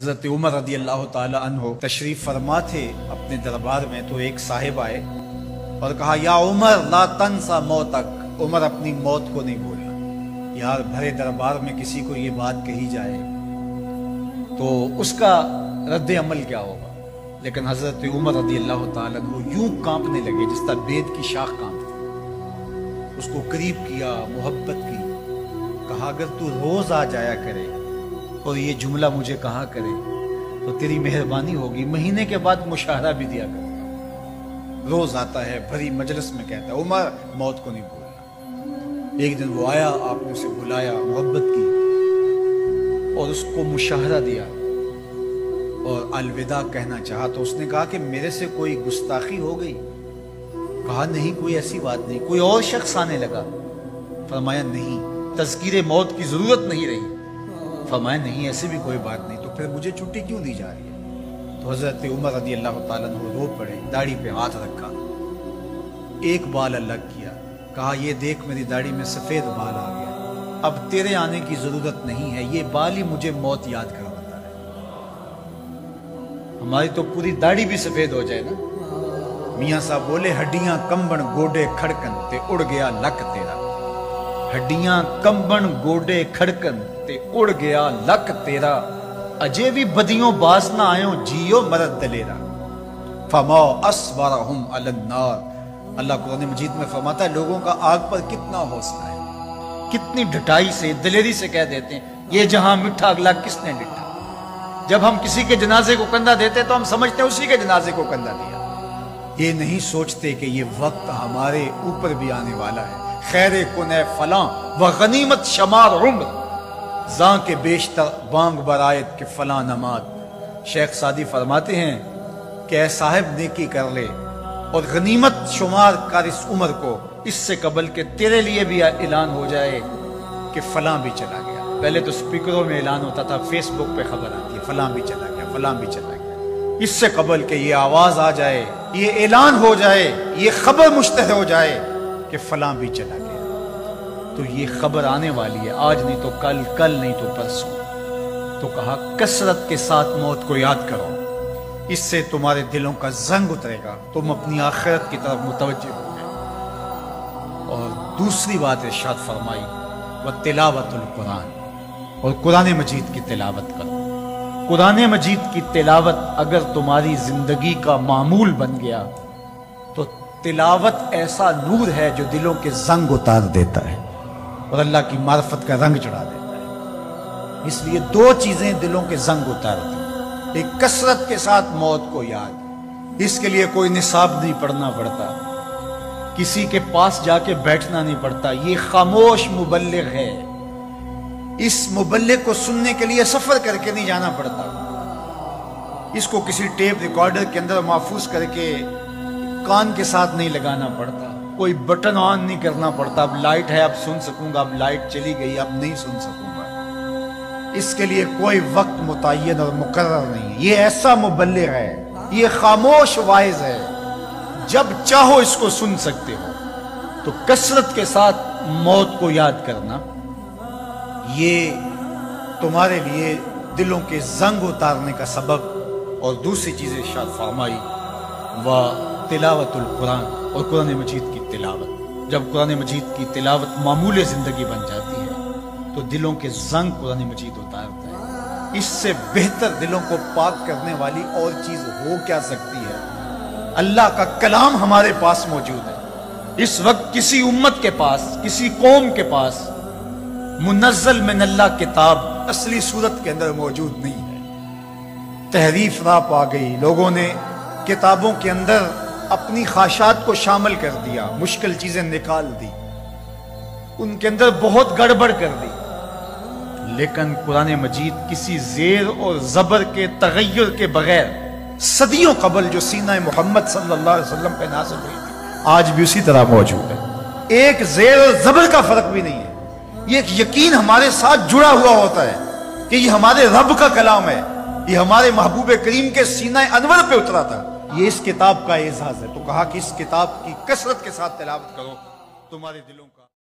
حضرت عمر رضی اللہ تعالی عنہ تشریف فرما تھے اپنے دربار میں، تو ایک صاحب آئے اور کہا یا عمر لا تنسا موتک، عمر اپنی موت کو نہیں بھولنا۔ یار بھرے دربار میں کسی کو یہ بات کہی جائے تو اس کا رد عمل کیا ہوگا، لیکن حضرت عمر رضی اللہ تعالی عنہ یوں کانپنے لگے جس طرح بید کی شاخ کانپتی۔ اس کو قریب کیا، محبت کی، کہا اگر تو روز آ جایا کرے اور یہ جملہ مجھے کہا کرے تو تیری مہربانی ہوگی، مہینے کے بعد مشاہرہ بھی دیا کرتا۔ روز آتا ہے، بھری مجلس میں کہتا ہے عمر موت کو نہیں بھولنا۔ ایک دن وہ آیا، آپ نے اسے بلایا، محبت کی اور اس کو مشاہرہ دیا اور الوداع کہنا چاہا تو اس نے کہا کہ میرے سے کوئی گستاخی ہو گئی؟ کہا نہیں، کوئی ایسی بات نہیں۔ کوئی اور شخص آنے لگا؟ فرمایا نہیں۔ تذکیر موت کی ضرورت نہیں رہی؟ فرمایا نہیں، ایسی بھی کوئی بات نہیں۔ تو پھر مجھے چھٹی کیوں دی جا رہی ہے؟ تو حضرت عمر رضی اللہ تعالیٰ عنہ رو پڑے، داڑھی پہ ہاتھ رکھا، ایک بال الگ کیا، کہا یہ دیکھ میری داڑھی میں سفید بال آ گیا، اب تیرے آنے کی ضرورت نہیں ہے، یہ بال ہی مجھے موت یاد کرواتا ہے۔ ہماری تو پوری داڑھی بھی سفید ہو جائے نا۔ میاں صاحب بولے ہڈیاں کمبن گوڈے کھڑکن تے اڑ گیا لک تیرا، ہڈیاں کمبن گوڈے کھڑکن تے اڑ گیا لک تیرا، اجے بھی بدیوں باز نہ آئیں جیو مرد دلیرا، فما اصبرہم علی النار۔ اللہ قرآن مجید میں فرماتا ہے لوگوں کا آگ پر کتنا حوصلہ ہے، کتنی ڈٹائی سے، دلیری سے کہہ دیتے ہیں یہ جہاں مٹھا اگلا کس نے ڈٹھا۔ جب ہم کسی کے جنازے کو کندھا دیتے تو ہم سمجھتے ہیں اسی کے جنازے کو کندھا دیا، یہ نہیں سوچتے کہ یہ وقت ہمارے اوپر بھی آنے والا ہے۔ خیر کن فلاں و غنیمت شمار عمر، زاں کے بیشتر بانگ برایت کے فلاں نماد۔ شیخ سعدی فرماتے ہیں کہ اے صاحب نیکی کر لے اور غنیمت شمار کر اس عمر کو، اس سے قبل کہ تیرے لیے بھی اعلان ہو جائے کہ فلاں بھی چلا گیا۔ پہلے تو سپیکروں میں اعلان ہوتا تھا، فیس بک پہ خبر آتی ہے فلاں بھی چلا گیا، فلاں بھی چلا گیا۔ اس سے قبل کہ یہ آواز آ جائے، یہ اعلان ہو جائے، یہ خبر مشتہر ہو جائے کہ فلاں بھی چلا گیا، تو یہ خبر آنے والی ہے، آج نہیں تو کل، کل نہیں تو پرسوں۔ تو کہا کثرت کے ساتھ موت کو یاد کرو، اس سے تمہارے دلوں کا زنگ اترے گا، تم اپنی آخرت کی طرف متوجہ ہو گے۔ اور دوسری بات ارشاد فرمائی وَتِلَاوَةُ القرآن، اور قرآن مجید کی تلاوت کرو۔ قرآن مجید کی تلاوت اگر تمہاری زندگی کا معمول بن گیا تو تلاوت ایسا نور ہے جو دلوں کے زنگ اتار دیتا ہے اور اللہ کی معرفت کا رنگ چڑھا دیتا ہے۔ اس لیے دو چیزیں دلوں کے زنگ اتارتی ہیں، ایک کثرت کے ساتھ موت کو یاد، اس کے لیے کوئی نصاب نہیں پڑھنا پڑتا، کسی کے پاس جا کے بیٹھنا نہیں پڑتا، یہ خاموش مبلغ ہے، اس مبلغ کو سننے کے لیے سفر کر کے نہیں جانا پڑتا، اس کو کسی ٹیپ ریکارڈر کے اندر محفوظ کر کے کان کے ساتھ نہیں لگانا پڑتا، کوئی بٹن آن نہیں کرنا پڑتا، اب لائٹ ہے اب سن سکوں گا، اب لائٹ چلی گئی اب نہیں سن سکوں گا، اس کے لیے کوئی وقت متعین اور مقرر نہیں ہے۔ یہ ایسا مبلغ ہے، یہ خاموش واعظ ہے، جب چاہو اس کو سن سکتے ہو۔ تو کثرت کے ساتھ موت کو یاد کرنا یہ تمہارے لیے دلوں کے زنگ اتارنے کا سبب۔ اور دوسری چیز ارشاد فرمائی وَتِلَاوَةُ القرآن، اور قرآن مجید کی تلاوت۔ جب قرآن مجید کی تلاوت معمول زندگی بن جاتی ہے تو دلوں کے زنگ قرآن مجید اتارتا ہے۔ اس سے بہتر دلوں کو پاک کرنے والی اور چیز ہو کیا سکتی ہے؟ اللہ کا کلام ہمارے پاس موجود ہے۔ اس وقت کسی امت کے پاس، کسی قوم کے پاس منزل من اللہ کتاب اصلی صورت کے اندر موجود نہیں ہے۔ تحریف راپ آ گئی، لوگوں نے کتابوں کے اندر اپنی خواہشات کو شامل کر دیا، مشکل چیزیں نکال دی، ان کے اندر بہت گڑبڑ کر دی، لیکن قرآن مجید کسی زیر اور زبر کے تغیر کے بغیر صدیوں قبل جو سینہ محمد صلی اللہ علیہ وسلم پہ نازل ہوئی تھی آج بھی اسی طرح موجود ہے۔ ایک زیر اور زبر کا فرق بھی نہیں ہے، یہ ایک یقین ہمارے ساتھ جڑا ہوا ہوتا ہے کہ یہ ہمارے رب کا کلام ہے، یہ ہمارے محبوب کریم کے سینہ انور پہ اترا تھا، یہ اس کتاب کا اعزاز ہے۔ تو کہا کہ اس کتاب کی کثرت کے ساتھ تلاوت کرو، تمہارے دلوں کا